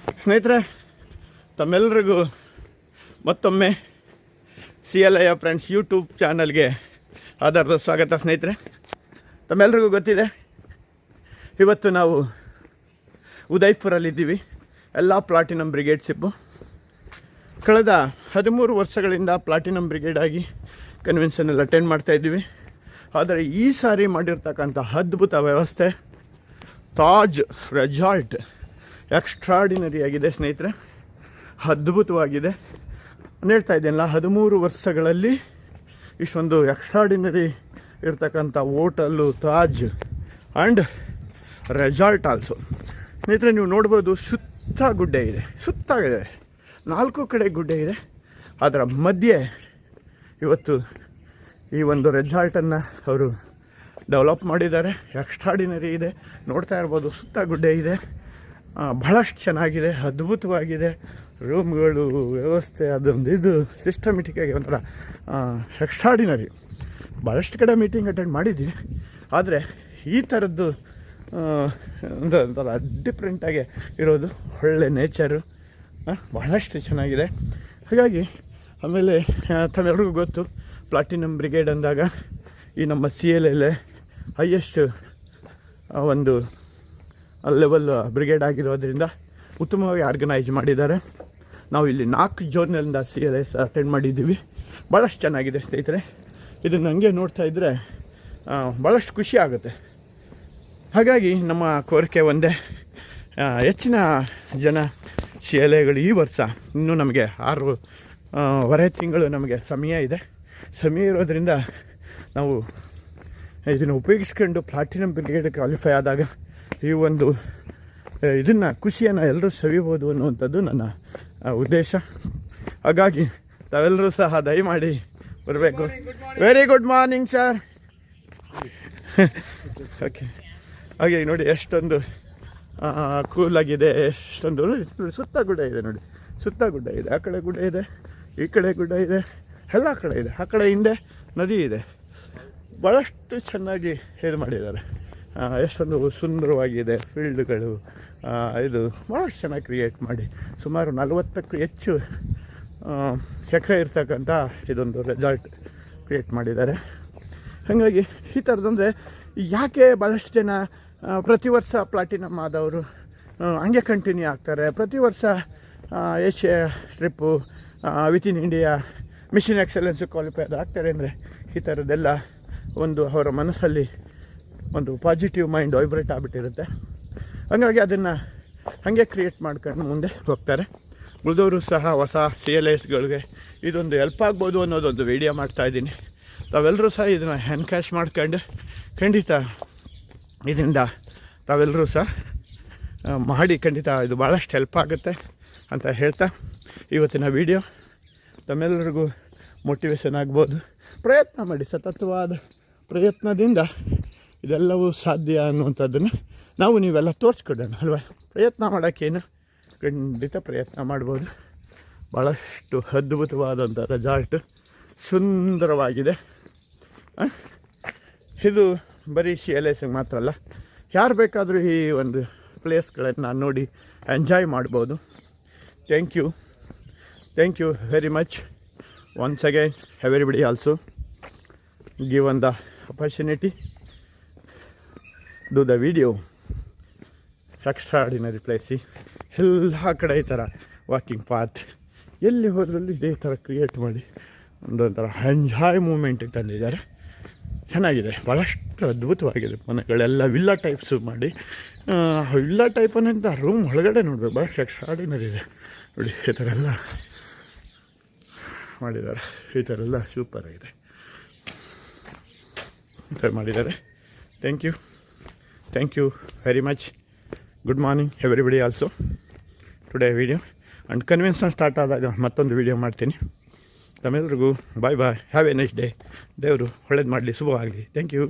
ಸ್ನೇಹಿತರೆ, ತಮ್ಮೆಲ್ಲರಿಗೂ ಮತ್ತೊಮ್ಮೆ CLI ಫ್ರೆಂಡ್ಸ್ ಯೂಟ್ಯೂಬ್ ಚಾನಲ್ಗೆ ಆಧಾರದ ಸ್ವಾಗತ. ಸ್ನೇಹಿತರೆ, ತಮ್ಮೆಲ್ಲರಿಗೂ ಗೊತ್ತಿದೆ, ಇವತ್ತು ನಾವು ಉದಯ್ಪುರಲ್ಲಿದ್ದೀವಿ. ಎಲ್ಲ ಪ್ಲಾಟಿನಮ್ ಬ್ರಿಗೇಡ್ ಶಿಪ್ಪು. ಕಳೆದ 13 ವರ್ಷಗಳಿಂದ ಪ್ಲಾಟಿನಮ್ ಬ್ರಿಗೇಡ್ ಆಗಿ ಕನ್ವೆನ್ಷನಲ್ಲಿ ಅಟೆಂಡ್ ಮಾಡ್ತಾಯಿದ್ದೀವಿ. ಆದರೆ ಈ ಸಾರಿ ಮಾಡಿರ್ತಕ್ಕಂಥ ಅದ್ಭುತ ವ್ಯವಸ್ಥೆ, ತಾಜ್ ರೆಸಾರ್ಟ್ ಎಕ್ಸ್ಟ್ರಾಡಿನರಿ ಆಗಿದೆ ಸ್ನೇಹಿತರೆ, ಅದ್ಭುತವಾಗಿದೆ. ನಾನು ಹೇಳ್ತಾ ಇದ್ದೇನಲ್ಲ, 13 ವರ್ಷಗಳಲ್ಲಿ ಇಷ್ಟೊಂದು ಎಕ್ಸ್ಟ್ರಾಡಿನರಿ ಇರ್ತಕ್ಕಂಥ hotel, Taj and resort also. ಸ್ನೇಹಿತರೆ, ನೀವು ನೋಡ್ಬೋದು, ಸುತ್ತ ಗುಡ್ಡೆ ಇದೆ, ಸುತ್ತಾಗಿದೆ, 4 ಕಡೆ ಗುಡ್ಡೆ ಇದೆ. ಅದರ ಮಧ್ಯೆ ಇವತ್ತು ಈ ಒಂದು ರೆಸಾರ್ಟನ್ನು ಅವರು ಡೆವಲಪ್ ಮಾಡಿದ್ದಾರೆ. ಎಕ್ಸ್ಟ್ರಾಡಿನರಿ ಇದೆ, ನೋಡ್ತಾ ಇರ್ಬೋದು. ಸುತ್ತ ಗುಡ್ಡೆ ಇದೆ, ಬಹಳಷ್ಟು ಚೆನ್ನಾಗಿದೆ, ಅದ್ಭುತವಾಗಿದೆ. ರೂಮ್ಗಳು, ವ್ಯವಸ್ಥೆ, ಅದೊಂದು ಇದು ಸಿಸ್ಟಮೆಟಿಕ್ಕಾಗಿ ಒಂಥರ ಎಕ್ಸ್ಟ್ರಾಡಿನರಿ. ಭಾಳಷ್ಟು ಕಡೆ ಮೀಟಿಂಗ್ ಅಟೆಂಡ್ ಮಾಡಿದ್ದೀವಿ, ಆದರೆ ಈ ಥರದ್ದು ಒಂಥರ ಡಿಫ್ರೆಂಟಾಗಿ ಇರೋದು, ಒಳ್ಳೆ ನೇಚರು, ಬಹಳಷ್ಟು ಚೆನ್ನಾಗಿದೆ. ಹಾಗಾಗಿ ಆಮೇಲೆ ತಮ್ಮೆಲ್ಲರಿಗೂ ಗೊತ್ತು, ಪ್ಲಾಟಿನಮ್ ಬ್ರಿಗೇಡ್ ಅಂದಾಗ ಈ ನಮ್ಮ CLI ಹೈಯೆಸ್ಟ್ ಒಂದು ಲೆವೆಲ್ ಬ್ರಿಗೇಡ್ ಆಗಿರೋದ್ರಿಂದ ಉತ್ತಮವಾಗಿ ಆರ್ಗನೈಸ್ ಮಾಡಿದ್ದಾರೆ. ನಾವು ಇಲ್ಲಿ 4 ಝೋನ್ನಿಂದ CLI ಅಟೆಂಡ್ ಮಾಡಿದ್ದೀವಿ. ಭಾಳಷ್ಟು ಚೆನ್ನಾಗಿದೆ ಸ್ನೇಹಿತರೆ. ಇದನ್ನು ಹಂಗೆ ನೋಡ್ತಾ ಇದ್ದರೆ ಭಾಳಷ್ಟು ಖುಷಿ ಆಗುತ್ತೆ. ಹಾಗಾಗಿ ನಮ್ಮ ಕೋರಿಕೆ ಒಂದೇ, ಹೆಚ್ಚಿನ ಜನ CLIಗಳು ಈ ವರ್ಷ ಇನ್ನೂ ನಮಗೆ 6.5 ತಿಂಗಳು ನಮಗೆ ಸಮಯ ಇದೆ. ಸಮಯ ಇರೋದರಿಂದ ನಾವು ಇದನ್ನು ಉಪಯೋಗಿಸ್ಕೊಂಡು ಪ್ಲಾಟಿನಮ್ ಬ್ರಿಗೇಡ್ ಕ್ವಾಲಿಫೈ ಆದಾಗ ಈ ಒಂದು ಇದನ್ನು ಖುಷಿಯನ್ನು ಎಲ್ಲರೂ ಸವಿಬೋದು ಅನ್ನುವಂಥದ್ದು ನನ್ನ ಉದ್ದೇಶ. ಹಾಗಾಗಿ ತಾವೆಲ್ಲರೂ ಸಹ ದಯಮಾಡಿ ಬರಬೇಕು. Very good morning sir. Okay, ಹಾಗೆ ನೋಡಿ ಎಷ್ಟೊಂದು ಕೂಲಾಗಿದೆ, ಎಷ್ಟೊಂದು ಸುತ್ತ ಗುಡ್ಡ ಇದೆ ನೋಡಿ, ಸುತ್ತ ಗುಡ್ಡ ಇದೆ, ಆ ಕಡೆ ಗುಡ್ಡ ಇದೆ, ಈ ಕಡೆ ಗುಡ್ಡ ಇದೆ, ಎಲ್ಲ ಕಡೆ ಇದೆ. ಆ ಕಡೆ ಹಿಂದೆ ನದಿ ಇದೆ. ಭಾಳಷ್ಟು ಚೆನ್ನಾಗಿ ಇದು ಮಾಡಿದ್ದಾರೆ. ಎಷ್ಟೊಂದು ಸುಂದರವಾಗಿದೆ ಫೀಲ್ಡ್ಗಳು. ಇದು ಭಾಳಷ್ಟು ಚೆನ್ನಾಗಿ ಕ್ರಿಯೇಟ್ ಮಾಡಿ ಸುಮಾರು 40ಕ್ಕೂ ಹೆಚ್ಚು ಎಕರೆ ಇರ್ತಕ್ಕಂಥ ಇದೊಂದು ರೆಸಾರ್ಟ್ ಕ್ರಿಯೇಟ್ ಮಾಡಿದ್ದಾರೆ. ಹಾಗಾಗಿ ಈ ಥರದಂದರೆ ಯಾಕೆ ಭಾಳಷ್ಟು ಜನ ಪ್ರತಿ ವರ್ಷ ಪ್ಲಾಟಿನಮ್ ಆದವರು ಹಂಗೆ ಕಂಟಿನ್ಯೂ ಆಗ್ತಾರೆ. ಪ್ರತಿ ವರ್ಷ Asia trip, within India mission excellence qualify ಆಗ್ತಾರೆ ಅಂದರೆ ಈ ಥರದ್ದೆಲ್ಲ ಒಂದು ಅವರ ಮನಸ್ಸಲ್ಲಿ ಒಂದು ಪಾಸಿಟಿವ್ ಮೈಂಡ್ ವೈಬ್ರೇಟ್ ಆಗಿಬಿಟ್ಟಿರುತ್ತೆ. ಹಾಗಾಗಿ ಹಾಗೆ ಕ್ರಿಯೇಟ್ ಮಾಡ್ಕೊಂಡು ಮುಂದೆ ಹೋಗ್ತಾರೆ. ಉಳಿದವರು ಸಹ ಹೊಸ CLIಸ್ಗಳಿಗೆ ಇದೊಂದು ಹೆಲ್ಪ್ ಆಗ್ಬೋದು ಅನ್ನೋದೊಂದು ವಿಡಿಯೋ ಮಾಡ್ತಾಯಿದ್ದೀನಿ. ತಾವೆಲ್ಲರೂ ಸಹ ಇದನ್ನು ಎನ್ಕ್ಯಾಶ್ ಮಾಡ್ಕೊಂಡು ಖಂಡಿತ ಇದರಿಂದ ತಾವೆಲ್ಲರೂ ಸಹ ಮಾಡಿ ಖಂಡಿತ ಇದು ಭಾಳಷ್ಟು ಹೆಲ್ಪ್ ಆಗುತ್ತೆ ಅಂತ ಹೇಳ್ತಾ, ಇವತ್ತಿನ ವಿಡಿಯೋ ತಮ್ಮೆಲ್ಲರಿಗೂ ಮೋಟಿವೇಶನ್ ಆಗ್ಬೋದು. ಪ್ರಯತ್ನ ಮಾಡಿ, ಸತತವಾದ ಪ್ರಯತ್ನದಿಂದ ಇದೆಲ್ಲವೂ ಸಾಧ್ಯ ಅನ್ನುವಂಥದ್ದನ್ನು ನೀವೆಲ್ಲ ತೋರಿಸ್ಕೊಡೋಣ ಅಲ್ವಾ. ಪ್ರಯತ್ನ ಮಾಡೋಕ್ಕೇನು, ಖಂಡಿತ ಪ್ರಯತ್ನ ಮಾಡ್ಬೋದು. ಭಾಳಷ್ಟು ಅದ್ಭುತವಾದಂಥ ರೆಸಾರ್ಟ್, ಸುಂದರವಾಗಿದೆ. ಇದು ಬರೀ CLIಸ್ಗೆ ಮಾತ್ರ ಅಲ್ಲ, ಯಾರು ಬೇಕಾದರೂ ಈ ಒಂದು ಪ್ಲೇಸ್ಗಳನ್ನು ನೋಡಿ ಎಂಜಾಯ್ ಮಾಡ್ಬೋದು. Thank you very much once again. Everybody also given the opportunity do the video. Extraordinary Plessis. ಎಲ್ಲ ಕಡೆ ಈ ಥರ ವಾಕಿಂಗ್ ಪಾತ್, ಎಲ್ಲಿ ಹೋದ್ರಲ್ಲೂ ಇದೇ ಥರ ಕ್ರಿಯೇಟ್ ಮಾಡಿ ಒಂದೊಂಥರ ಎಂಜಾಯ್ ಮೂಮೆಂಟಿಗೆ ತಂದಿದ್ದಾರೆ. ಚೆನ್ನಾಗಿದೆ, ಭಾಳಷ್ಟು ಅದ್ಭುತವಾಗಿದೆ. ಮನೆಗಳೆಲ್ಲ ವಿಲ್ಲಾ ಟೈಪ್ಸು ಮಾಡಿ, ವಿಲ್ಲಾ ಟೈಪ್ ಅನ್ನೋಂಥ ರೂಮ್ ಒಳಗಡೆ ನೋಡಬೇಕು, ಭಾಳಷ್ಟು ಎಕ್ಸ್ಟ್ರಾಡಿನರಿ ಇದೆ ನೋಡಿ. ಈ ಥರ ಎಲ್ಲ ಮಾಡಿದ್ದಾರೆ, ಈ ಥರ ಎಲ್ಲ ಸೂಪರಾಗಿದೆ, ಈ ಥರ ಮಾಡಿದ್ದಾರೆ. Thank you very much. Good morning everybody also. Today video and convention start ಆದಾಗ ಮತ್ತೊಂದು ವಿಡಿಯೋ ಮಾಡ್ತೀನಿ. ತಮ್ಮೆಲ್ಲರಿಗೂ bye. Have a nice day. ದೇವರು ಒಳ್ಳೇದು ಮಾಡಲಿ, ಶುಭವಾಗಲಿ. Thank you.